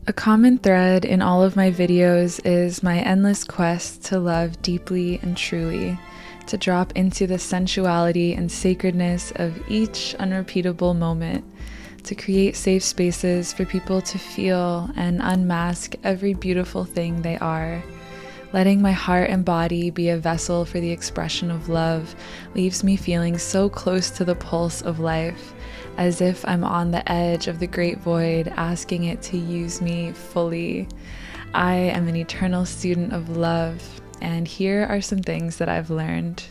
A common thread in all of my videos is my endless quest to love deeply and truly, to drop into the sensuality and sacredness of each unrepeatable moment, to create safe spaces for people to feel and unmask every beautiful thing they are. Letting my heart and body be a vessel for the expression of love leaves me feeling so close to the pulse of life, as if I'm on the edge of the great void, asking it to use me fully. I am an eternal student of love, and here are some things that I've learned.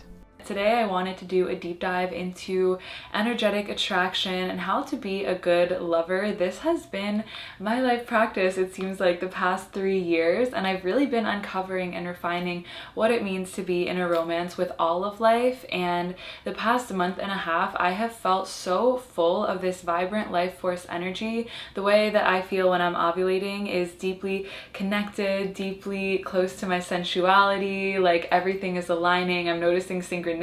Today I wanted to do a deep dive into energetic attraction and how to be a good lover. This has been my life practice, it seems like, the past 3 years, and I've really been uncovering and refining what it means to be in a romance with all of life. And the past month and a half, I have felt so full of this vibrant life force energy. The way that I feel when I'm ovulating is deeply connected, deeply close to my sensuality, like everything is aligning. I'm noticing synchronicities,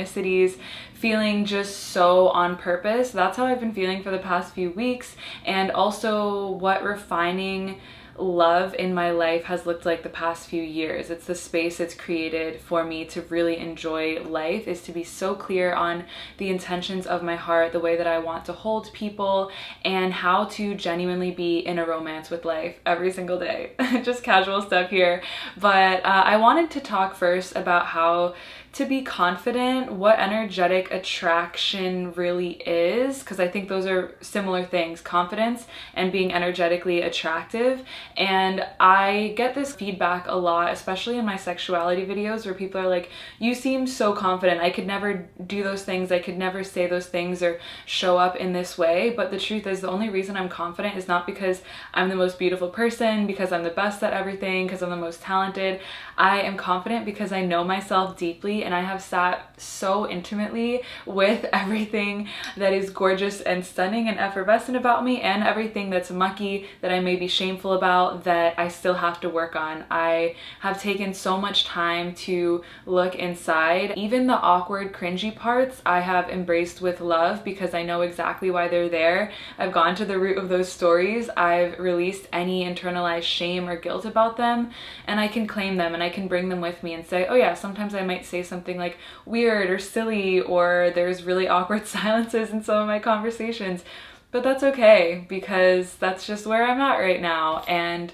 feeling just so on purpose. That's how I've been feeling for the past few weeks, and also what refining love in my life has looked like the past few years. It's the space it's created for me to really enjoy life, is to be so clear on the intentions of my heart, the way that I want to hold people, and how to genuinely be in a romance with life every single day. Just casual stuff here, but I wanted to talk first about how to be confident, what energetic attraction really is, because I think those are similar things, confidence and being energetically attractive. And I get this feedback a lot, especially in my sexuality videos, where people are like, you seem so confident, I could never do those things, I could never say those things or show up in this way. But the truth is, the only reason I'm confident is not because I'm the most beautiful person, because I'm the best at everything, because I'm the most talented. I am confident because I know myself deeply, and I have sat so intimately with everything that is gorgeous and stunning and effervescent about me, and everything that's mucky that I may be shameful about that I still have to work on. I have taken so much time to look inside. Even the awkward, cringy parts I have embraced with love, because I know exactly why they're there. I've gone to the root of those stories. I've released any internalized shame or guilt about them, and I can claim them, and I can bring them with me and say, oh yeah, sometimes I might say something like weird or silly, or there's really awkward silences in some of my conversations, but that's okay, because that's just where I'm at right now. And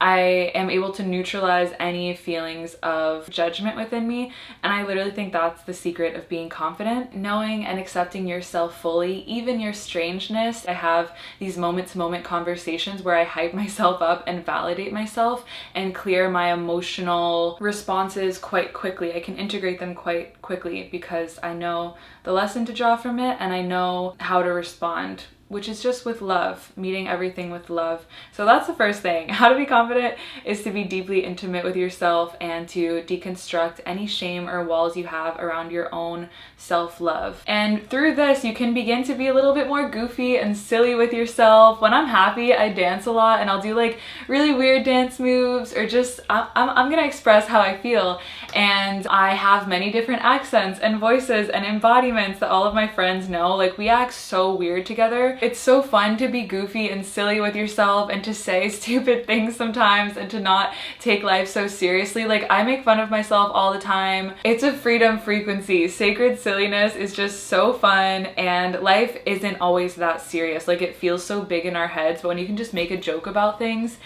I am able to neutralize any feelings of judgment within me, and I literally think that's the secret of being confident, knowing and accepting yourself fully, even your strangeness. I have these moment-to-moment conversations where I hype myself up and validate myself and clear my emotional responses quite quickly. I can integrate them quite quickly because I know the lesson to draw from it, and I know how to respond, which is just with love, meeting everything with love. So that's the first thing. How to be confident is to be deeply intimate with yourself and to deconstruct any shame or walls you have around your own self-love. And through this, you can begin to be a little bit more goofy and silly with yourself. When I'm happy, I dance a lot, and I'll do like really weird dance moves, or just, I'm gonna express how I feel. And I have many different accents and voices and embodiments that all of my friends know. Like, we act so weird together. It's so fun to be goofy and silly with yourself and to say stupid things sometimes and to not take life so seriously. Like, I make fun of myself all the time. It's a freedom frequency. Sacred silliness is just so fun, and life isn't always that serious. Like, it feels so big in our heads, but when you can just make a joke about things,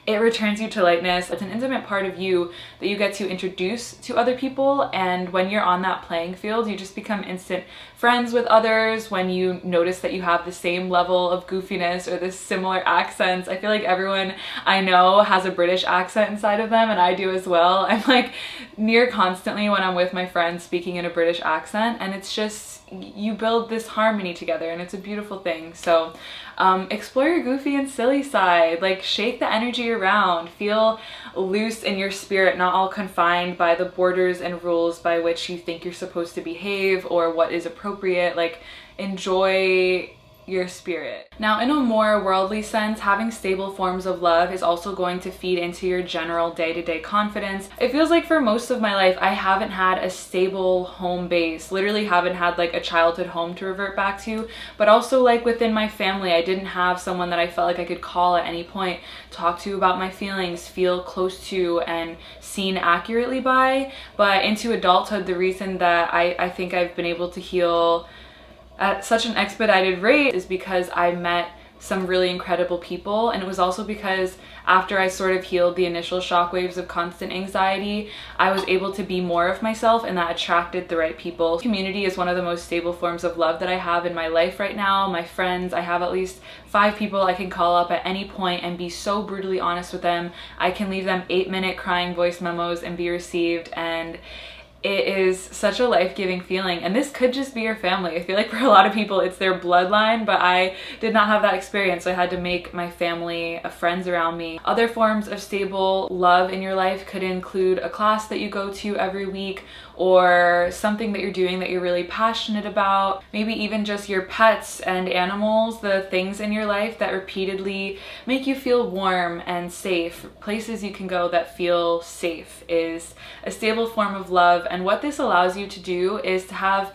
it returns you to lightness. It's an intimate part of you that you get to introduce to other people, and when you're on that playing field, you just become instant friends with others. When you notice that you have the same level of goofiness or this similar accents, I feel like everyone I know has a British accent inside of them, and I do as well. I'm like near constantly when I'm with my friends speaking in a British accent, and it's just, you build this harmony together, and it's a beautiful thing. So explore your goofy and silly side, like shake the energy around, feel loose in your spirit, not all confined by the borders and rules by which you think you're supposed to behave or what is appropriate. Like, enjoy your spirit. Now, in a more worldly sense, having stable forms of love is also going to feed into your general day-to-day confidence. It feels like for most of my life, I haven't had a stable home base, literally haven't had like a childhood home to revert back to, but also like within my family, I didn't have someone that I felt like I could call at any point, talk to about my feelings, feel close to and seen accurately by. But into adulthood, the reason that I think I've been able to heal at such an expedited rate is because I met some really incredible people, and it was also because after I sort of healed the initial shockwaves of constant anxiety, I was able to be more of myself, and that attracted the right people. Community is one of the most stable forms of love that I have in my life right now. My friends, I have at least 5 people I can call up at any point and be so brutally honest with them. I can leave them 8-minute crying voice memos and be received, and it is such a life-giving feeling. And this could just be your family. I feel like for a lot of people it's their bloodline, but I did not have that experience, so I had to make my family friends around me. Other forms of stable love in your life could include a class that you go to every week, or something that you're doing that you're really passionate about. Maybe even just your pets and animals, the things in your life that repeatedly make you feel warm and safe. Places you can go that feel safe is a stable form of love. And what this allows you to do is to have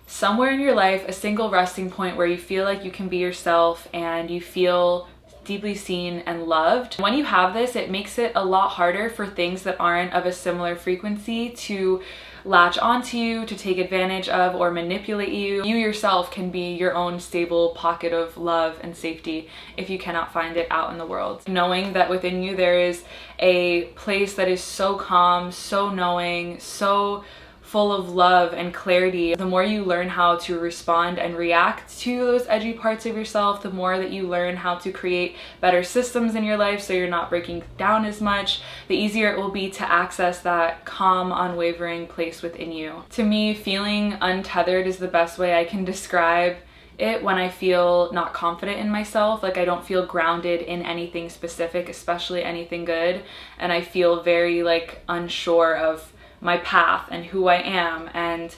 somewhere in your life a single resting point where you feel like you can be yourself and you feel deeply seen and loved. When you have this, it makes it a lot harder for things that aren't of a similar frequency to latch onto you, to take advantage of, or manipulate you. You yourself can be your own stable pocket of love and safety if you cannot find it out in the world. Knowing that within you there is a place that is so calm, so knowing, so full of love and clarity. The more you learn how to respond and react to those edgy parts of yourself, the more that you learn how to create better systems in your life so you're not breaking down as much, the easier it will be to access that calm, unwavering place within you. To me, feeling untethered is the best way I can describe it when I feel not confident in myself. Like I don't feel grounded in anything specific, especially anything good, and I feel very like unsure of my path and who I am, and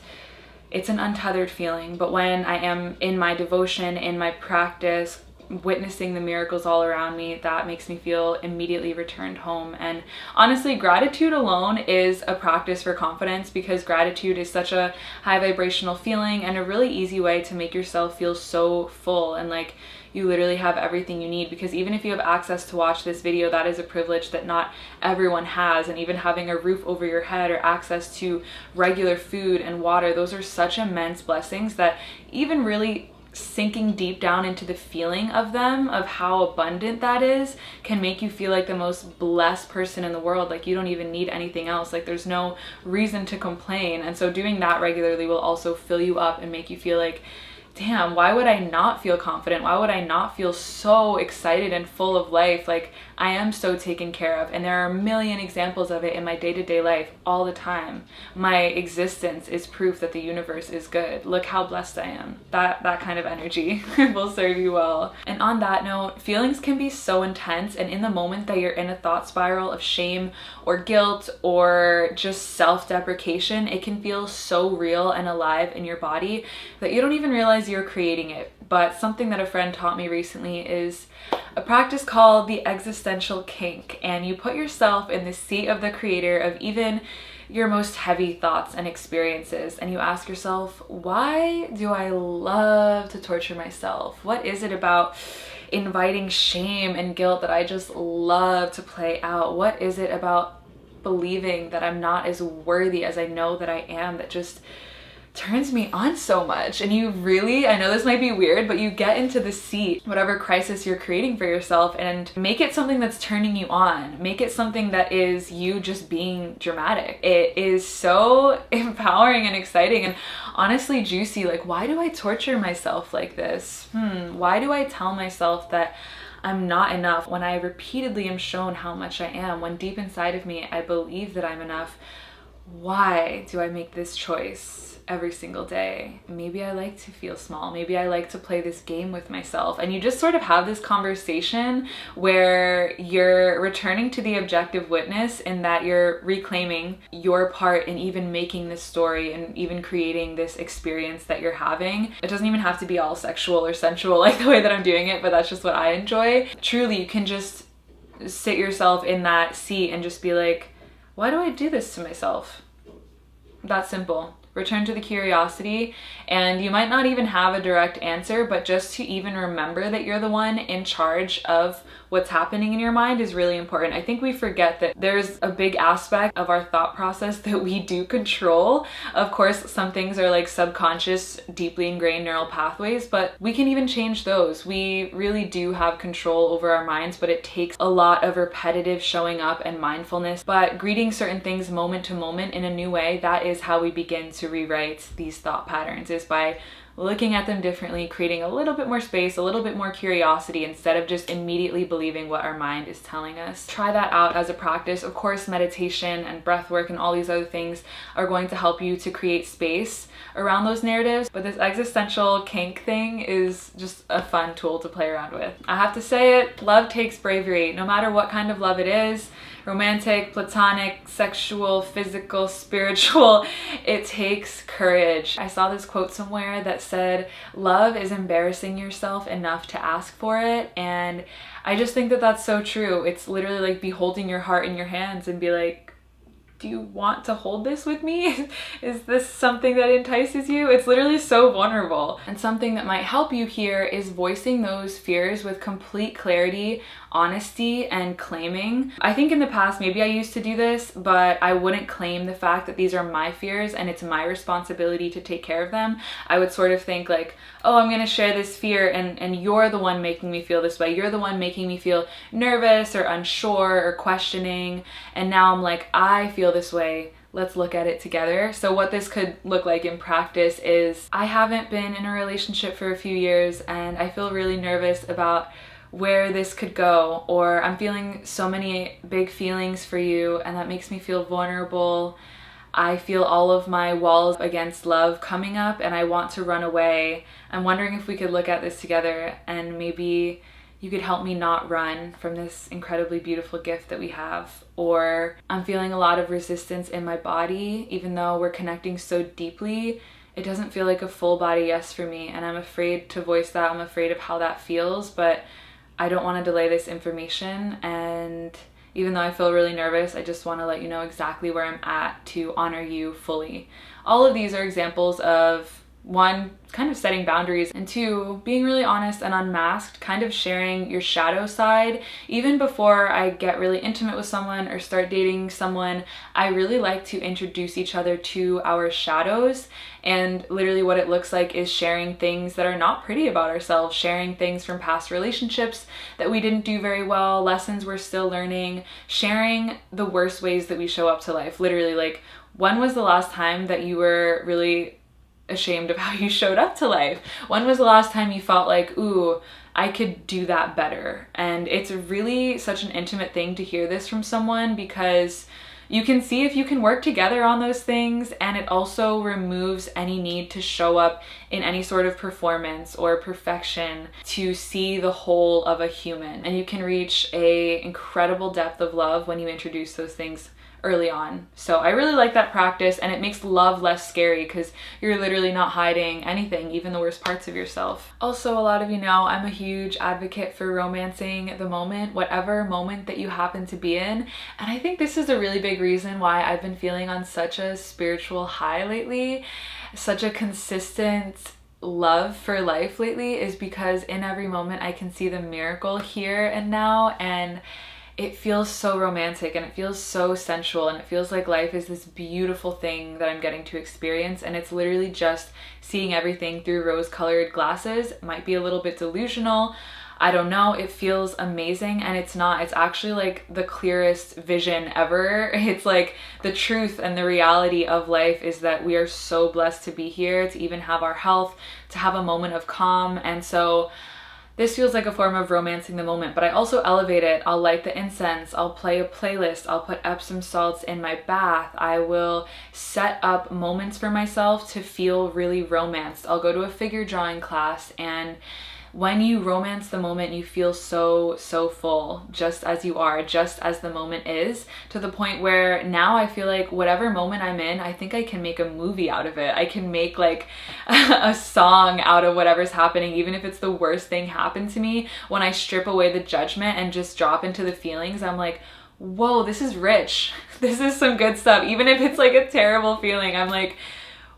it's an untethered feeling. But when I am in my devotion, in my practice, witnessing the miracles all around me, that makes me feel immediately returned home. And honestly, gratitude alone is a practice for confidence, because gratitude is such a high vibrational feeling and a really easy way to make yourself feel so full and like you literally have everything you need. Because even if you have access to watch this video, that is a privilege that not everyone has. And even having a roof over your head or access to regular food and water, those are such immense blessings that even really sinking deep down into the feeling of them, of how abundant that is, can make you feel like the most blessed person in the world. Like you don't even need anything else. Like there's no reason to complain. And so doing that regularly will also fill you up and make you feel like, damn, why would I not feel confident? Why would I not feel so excited and full of life? Like I am so taken care of. And there are a million examples of it in my day-to-day life all the time. My existence is proof that the universe is good. Look how blessed I am. That kind of energy will serve you well. And on that note, feelings can be so intense, and in the moment that you're in a thought spiral of shame or guilt or just self-deprecation, it can feel so real and alive in your body that you don't even realize you're creating it. But something that a friend taught me recently is a practice called the existential kink, and you put yourself in the seat of the creator of even your most heavy thoughts and experiences, and you ask yourself, why do I love to torture myself? What is it about inviting shame and guilt that I just love to play out? What is it about believing that I'm not as worthy as I know that I am that just turns me on so much? And you really, I know this might be weird, but you get into the seat, whatever crisis you're creating for yourself, and make it something that's turning you on. Make it something that is you just being dramatic. It is so empowering and exciting and honestly juicy. Like, why do I torture myself like this? Why do I tell myself that I'm not enough when I repeatedly am shown how much I am, when deep inside of me I believe that I'm enough? Why do I make this choice? every single day. Maybe I like to feel small. Maybe I like to play this game with myself. And you just sort of have this conversation where you're returning to the objective witness, in that you're reclaiming your part in even making this story and even creating this experience that you're having. It doesn't even have to be all sexual or sensual like the way that I'm doing it, but that's just what I enjoy. Truly, you can just sit yourself in that seat and just be like, why do I do this to myself? That simple. Return to the curiosity, and you might not even have a direct answer, but just to even remember that you're the one in charge of what's happening in your mind is really important. I think we forget that there's a big aspect of our thought process that we do control. Of course, some things are like subconscious, deeply ingrained neural pathways, but we can even change those. We really do have control over our minds, but it takes a lot of repetitive showing up and mindfulness. But greeting certain things moment to moment in a new way, that is how we begin to rewrite these thought patterns, is by looking at them differently, creating a little bit more space, a little bit more curiosity, instead of just immediately believing what our mind is telling us. Try that out as a practice. Of course, meditation and breath work and all these other things are going to help you to create space around those narratives, but this existential kink thing is just a fun tool to play around with. I have to say it, love takes bravery, no matter what kind of love it is. Romantic, platonic, sexual, physical, spiritual, it takes courage. I saw this quote somewhere that said, love is embarrassing yourself enough to ask for it, and I just think that that's so true. It's literally like beholding your heart in your hands and be like, do you want to hold this with me? Is this something that entices you? It's literally so vulnerable. And something that might help you here is voicing those fears with complete clarity, honesty, and claiming. I think in the past, maybe I used to do this, but I wouldn't claim the fact that these are my fears and it's my responsibility to take care of them. I would sort of think like, oh, I'm gonna share this fear and you're the one making me feel this way. You're the one making me feel nervous or unsure or questioning. And now I'm like, I feel this way. Let's look at it together. So what this could look like in practice is, I haven't been in a relationship for a few years and I feel really nervous about where this could go, or I'm feeling so many big feelings for you and that makes me feel vulnerable. I feel all of my walls against love coming up and I want to run away. I'm wondering if we could look at this together and maybe you could help me not run from this incredibly beautiful gift that we have. Or I'm feeling a lot of resistance in my body, even though we're connecting so deeply. It doesn't feel like a full body yes for me, and I'm afraid to voice that. I'm afraid of how that feels, but I don't want to delay this information, and even though I feel really nervous, I just want to let you know exactly where I'm at to honor you fully. All of these are examples of, one, kind of setting boundaries, and two, being really honest and unmasked, kind of sharing your shadow side. Even before I get really intimate with someone or start dating someone, I really like to introduce each other to our shadows. And literally what it looks like is sharing things that are not pretty about ourselves, sharing things from past relationships that we didn't do very well, lessons we're still learning, sharing the worst ways that we show up to life. Literally, like, when was the last time that you were really ashamed of how you showed up to life? When was the last time you felt like, ooh, I could do that better? And it's really such an intimate thing to hear this from someone, because you can see if you can work together on those things, and it also removes any need to show up in any sort of performance or perfection to see the whole of a human. And you can reach a incredible depth of love when you introduce those things early on. So I really like that practice, and it makes love less scary because you're literally not hiding anything, even the worst parts of yourself. Also, a lot of you know I'm a huge advocate for romancing the moment, whatever moment that you happen to be in. And I think this is a really big reason why I've been feeling on such a spiritual high lately, such a consistent love for life lately, is because in every moment I can see the miracle here and now, and it feels so romantic and it feels so sensual, and it feels like life is this beautiful thing that I'm getting to experience, and it's literally just seeing everything through rose-colored glasses. It might be a little bit delusional, I don't know. It feels amazing, and it's not. It's actually like the clearest vision ever. It's like the truth and the reality of life is that we are so blessed to be here, to even have our health, to have a moment of calm. And so This feels like a form of romancing the moment, but I also elevate it. I'll light the incense, I'll play a playlist, I'll put Epsom salts in my bath, I will set up moments for myself to feel really romanced. I'll go to a figure drawing class, and when you romance the moment, you feel so full, just as you are, just as the moment is, to the point where now I feel like whatever moment I'm in, I think I can make a movie out of it. I can make like a song out of whatever's happening, even if it's the worst thing happened to me. When I strip away the judgment and just drop into the feelings, I'm like, whoa, this is rich. This is some good stuff. Even if it's like a terrible feeling, I'm like,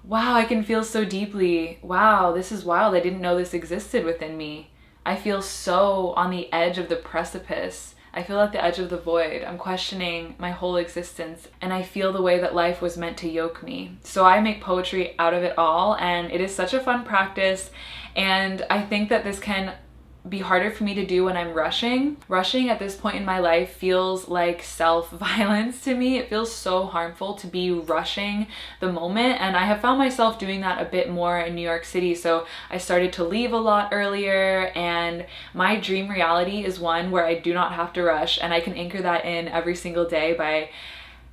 wow, I can feel so deeply. Wow, this is wild. I didn't know this existed within me. I feel so on the edge of the precipice. I feel at the edge of the void. I'm questioning my whole existence, and I feel the way that life was meant to yoke me. So I make poetry out of it all, and it is such a fun practice. And I think that this can be harder for me to do when I'm rushing. Rushing at this point in my life feels like self-violence to me. It feels so harmful to be rushing the moment, and I have found myself doing that a bit more in New York City. So I started to leave a lot earlier, and my dream reality is one where I do not have to rush, and I can anchor that in every single day by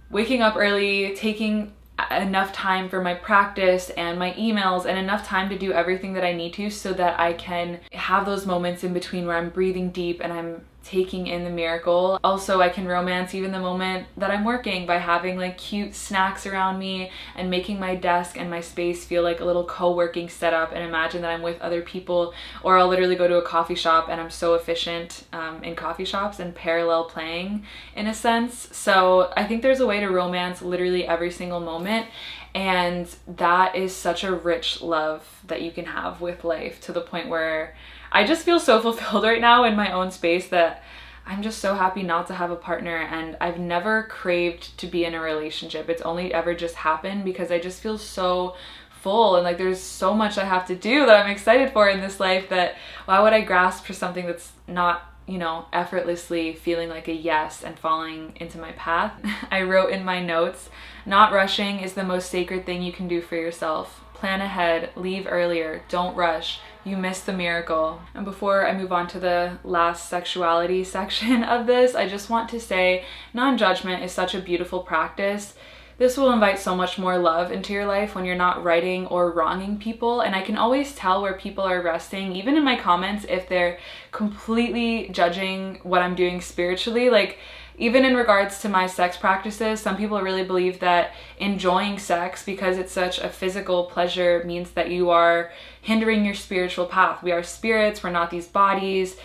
waking up early, taking enough time for my practice and my emails, and enough time to do everything that I need to, so that I can have those moments in between where I'm breathing deep and I'm taking in the miracle. Also, I can romance even the moment that I'm working by having like cute snacks around me and making my desk and my space feel like a little co-working setup, and imagine that I'm with other people. Or I'll literally go to a coffee shop, and I'm so efficient in coffee shops and parallel playing in a sense. So I think there's a way to romance literally every single moment, and that is such a rich love that you can have with life, to the point where I just feel so fulfilled right now in my own space that I'm just so happy not to have a partner, and I've never craved to be in a relationship. It's only ever just happened because I just feel so full, and like there's so much I have to do that I'm excited for in this life, that why would I grasp for something that's not, you know, effortlessly feeling like a yes and falling into my path. I wrote in my notes, not rushing is the most sacred thing you can do for yourself. Plan ahead, leave earlier, don't rush. You miss the miracle. And before I move on to the last sexuality section of this, I just want to say non-judgment is such a beautiful practice. This will invite so much more love into your life when you're not writing or wronging people. And I can always tell where people are resting, even in my comments, if they're completely judging what I'm doing spiritually. Like, even in regards to my sex practices, some people really believe that enjoying sex, because it's such a physical pleasure, means that you are hindering your spiritual path. We are spirits, we're not these bodies.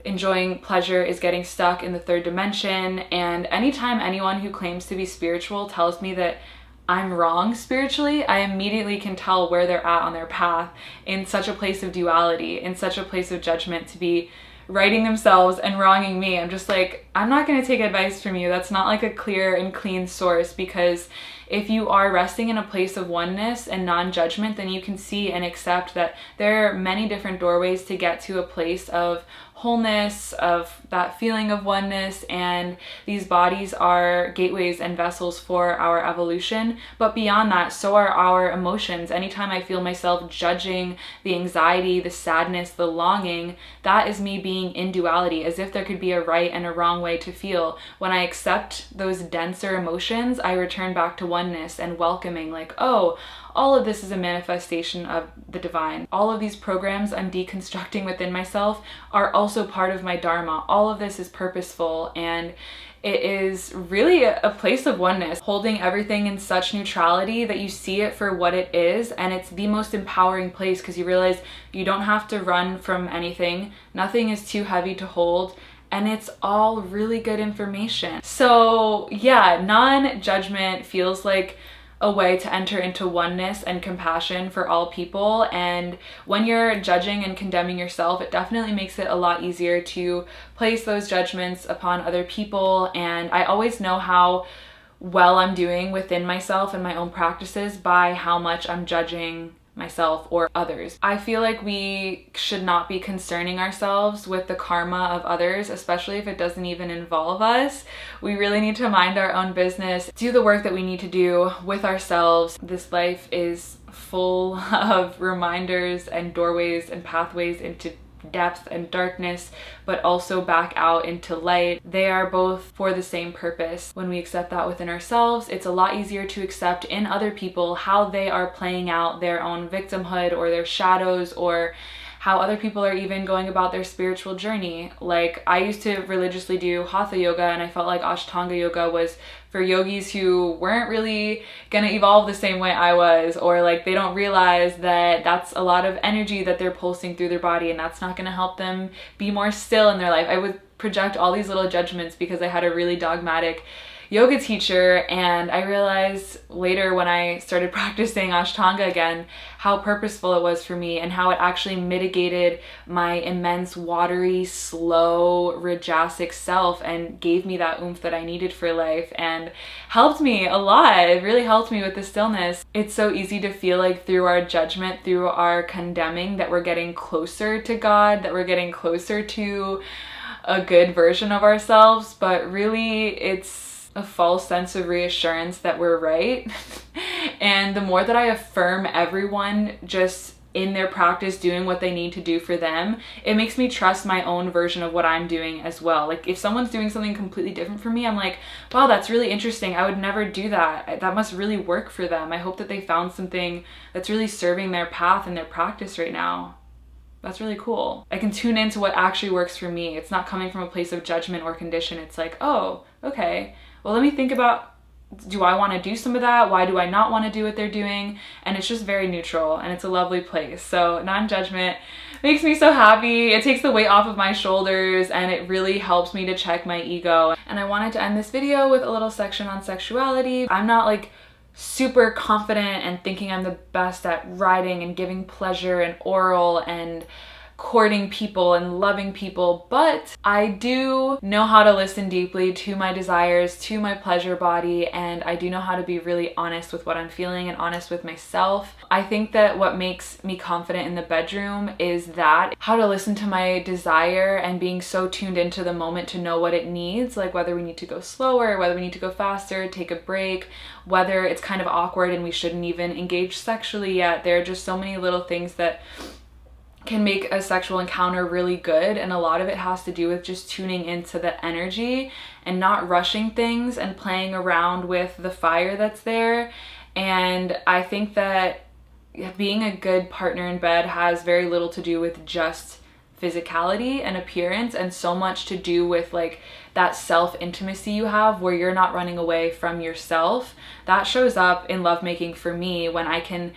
Enjoying pleasure is getting stuck in the third dimension. And anytime anyone who claims to be spiritual tells me that I'm wrong spiritually, I immediately can tell where they're at on their path, in such a place of duality, in such a place of judgment, to be writing themselves and wronging me. I'm just like, I'm not going to take advice from you. That's not like a clear and clean source, because if you are resting in a place of oneness and non-judgment, then you can see and accept that there are many different doorways to get to a place of wholeness, of that feeling of oneness, and these bodies are gateways and vessels for our evolution. But beyond that, so are our emotions. Anytime I feel myself judging the anxiety, the sadness, the longing, that is me being in duality, as if there could be a right and a wrong way to feel. When I accept those denser emotions, I return back to oneness and welcoming, like, oh, all of this is a manifestation of the divine. All of these programs I'm deconstructing within myself are also part of my dharma. All of this is purposeful, and it is really a place of oneness, holding everything in such neutrality that you see it for what it is. And it's the most empowering place, because you realize you don't have to run from anything. Nothing is too heavy to hold. And it's all really good information. So yeah, non-judgment feels like a way to enter into oneness and compassion for all people. And when you're judging and condemning yourself, it definitely makes it a lot easier to place those judgments upon other people. And I always know how well I'm doing within myself and my own practices by how much I'm judging myself or others. I feel like we should not be concerning ourselves with the karma of others, especially if it doesn't even involve us. We really need to mind our own business, do the work that we need to do with ourselves. This life is full of reminders and doorways and pathways into depth and darkness, but also back out into light. They are both for the same purpose. When we accept that within ourselves, it's a lot easier to accept in other people how they are playing out their own victimhood or their shadows, or how other people are even going about their spiritual journey. Like, I used to religiously do hatha yoga, and I felt like Ashtanga yoga was for yogis who weren't really gonna evolve the same way I was, or like they don't realize that that's a lot of energy that they're pulsing through their body, and that's not gonna help them be more still in their life. I would project all these little judgments because I had a really dogmatic yoga teacher, and I realized later when I started practicing Ashtanga again how purposeful it was for me, and how it actually mitigated my immense watery, slow, rajasic self and gave me that oomph that I needed for life and helped me a lot. It really helped me with the stillness. It's so easy to feel like through our judgment, through our condemning, that we're getting closer to God, that we're getting closer to a good version of ourselves, but really it's a false sense of reassurance that we're right. And the more that I affirm everyone just in their practice doing what they need to do for them, it makes me trust my own version of what I'm doing as well. Like, if someone's doing something completely different from me, I'm like, wow, that's really interesting. I would never do that. That must really work for them. I hope that they found something that's really serving their path and their practice right now. That's really cool. I can tune into what actually works for me. It's not coming from a place of judgment or condition. It's like, oh, okay, well, let me think about, do I want to do some of that? Why do I not want to do what they're doing? And it's just very neutral, and it's a lovely place. So non-judgment makes me so happy. It takes the weight off of my shoulders, and it really helps me to check my ego. And I wanted to end this video with a little section on sexuality. I'm not like super confident and thinking I'm the best at riding and giving pleasure and oral and courting people and loving people, but I do know how to listen deeply to my desires, to my pleasure body, and I do know how to be really honest with what I'm feeling and honest with myself. I think that what makes me confident in the bedroom is that how to listen to my desire and being so tuned into the moment to know what it needs, like whether we need to go slower, whether we need to go faster, take a break, whether it's kind of awkward and we shouldn't even engage sexually yet. There are just so many little things that can make a sexual encounter really good, and a lot of it has to do with just tuning into the energy and not rushing things and playing around with the fire that's there. And I think that being a good partner in bed has very little to do with just physicality and appearance, and so much to do with like that self-intimacy you have where you're not running away from yourself. That shows up in lovemaking for me when I can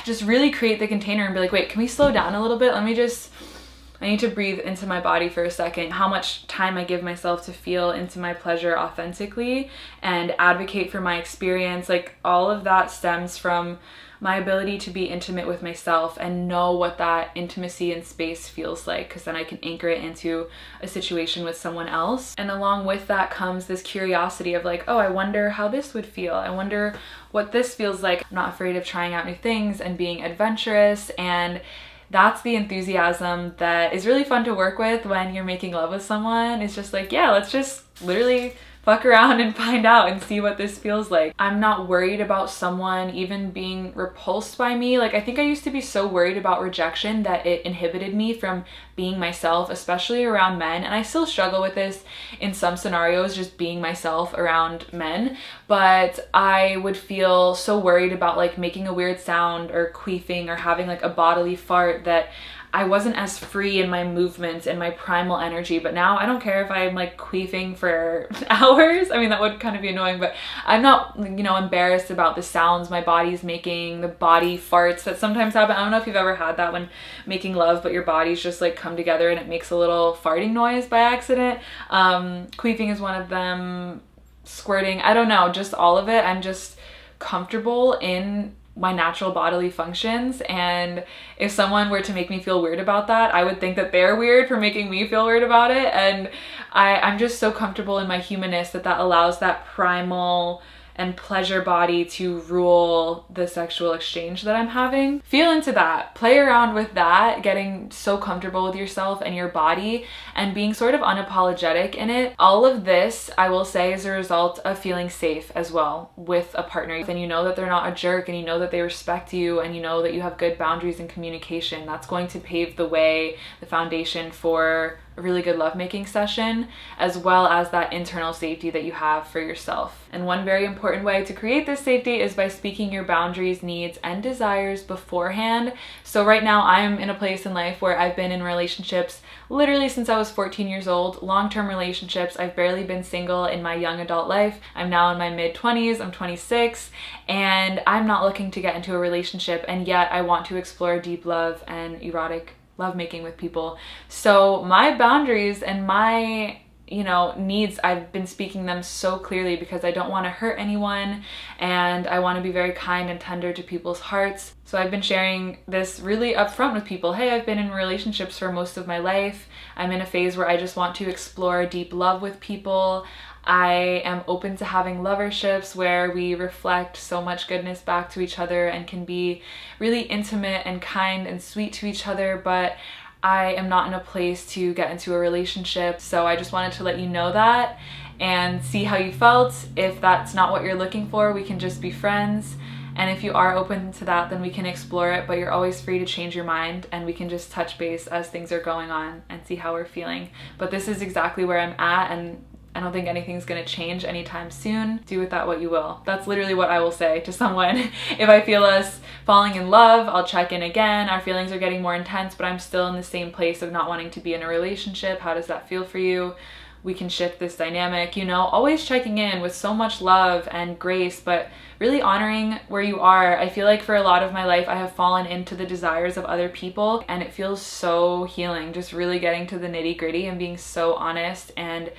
just really create the container and be like, wait, can we slow down a little bit? I need to breathe into my body for a second. How much time I give myself to feel into my pleasure authentically and advocate for my experience. Like, all of that stems from my ability to be intimate with myself and know what that intimacy and space feels like, because then I can anchor it into a situation with someone else. And along with that comes this curiosity of like, oh, I wonder how this would feel. I wonder what this feels like. I'm not afraid of trying out new things and being adventurous, and that's the enthusiasm that is really fun to work with when you're making love with someone. It's just like, yeah, let's just literally fuck around and find out and see what this feels like. I'm not worried about someone even being repulsed by me. Like, I think I used to be so worried about rejection that it inhibited me from being myself, especially around men. And I still struggle with this in some scenarios, just being myself around men. But I would feel so worried about like making a weird sound or queefing or having like a bodily fart that I wasn't as free in my movements and my primal energy. But now I don't care if I'm like queefing for hours. I mean, that would kind of be annoying, but I'm not, you know, embarrassed about the sounds my body's making, the body farts that sometimes happen. I don't know if you've ever had that when making love, but your bodies just like come together and it makes a little farting noise by accident. Queefing is one of them, squirting, I don't know, just all of it. I'm just comfortable in my natural bodily functions, and if someone were to make me feel weird about that, I would think that they're weird for making me feel weird about it. And I'm just so comfortable in my humanness that allows that primal and pleasure body to rule the sexual exchange that I'm having. Feel into that, play around with that, getting so comfortable with yourself and your body and being sort of unapologetic in it. All of this, I will say, is a result of feeling safe as well with a partner. And you know that they're not a jerk, and you know that they respect you, and you know that you have good boundaries and communication. That's going to pave the way, the foundation for a really good lovemaking session, as well as that internal safety that you have for yourself. And one very important way to create this safety is by speaking your boundaries, needs, and desires beforehand. So right now I'm in a place in life where I've been in relationships literally since I was 14 years old, long-term relationships. I've barely been single in my young adult life. I'm now in my mid-20s, I'm 26, and I'm not looking to get into a relationship, and yet I want to explore deep love and erotic lovemaking with people. So my boundaries and my needs, I've been speaking them so clearly because I don't want to hurt anyone, and I want to be very kind and tender to people's hearts. So I've been sharing this really upfront with people. Hey, I've been in relationships for most of my life. I'm in a phase where I just want to explore deep love with people. I am open to having loverships where we reflect so much goodness back to each other and can be really intimate and kind and sweet to each other, but I am not in a place to get into a relationship. So I just wanted to let you know that and see how you felt. If that's not what you're looking for, we can just be friends. And if you are open to that, then we can explore it, but you're always free to change your mind, and we can just touch base as things are going on and see how we're feeling. But this is exactly where I'm at, and I don't think anything's gonna change anytime soon. Do with that what you will. That's literally what I will say to someone. If I feel us falling in love, I'll check in again. Our feelings are getting more intense, but I'm still in the same place of not wanting to be in a relationship. How does that feel for you? We can shift this dynamic, always checking in with so much love and grace, but really honoring where you are. I feel like for a lot of my life, I have fallen into the desires of other people, and it feels so healing, just really getting to the nitty-gritty and being so honest, and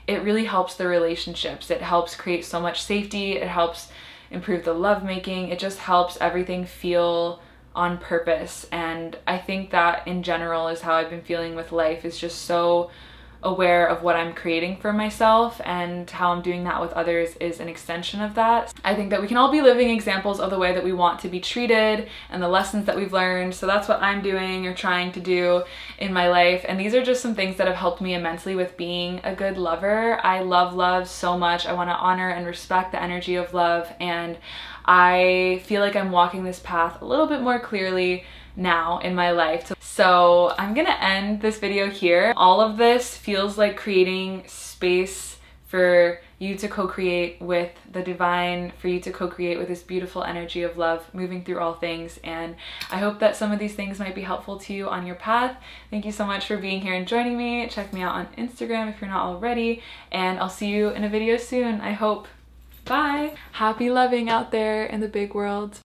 it really helps the relationships. It helps create so much safety. It helps improve the lovemaking. It just helps everything feel on purpose. And I think that in general is how I've been feeling with life, is just so aware of what I'm creating for myself, and how I'm doing that with others is an extension of that. I think that we can all be living examples of the way that we want to be treated and the lessons that we've learned. So that's what I'm doing or trying to do in my life. And these are just some things that have helped me immensely with being a good lover. I love love so much. I want to honor and respect the energy of love, and I feel like I'm walking this path a little bit more clearly now in my life. So I'm gonna end this video here. All of this feels like creating space for you to co-create with the divine, for you to co-create with this beautiful energy of love moving through all things. And I hope that some of these things might be helpful to you on your path. Thank you so much for being here and joining me. Check me out on Instagram if you're not already, and I'll see you in a video soon, I hope. Bye! Happy loving out there in the big world.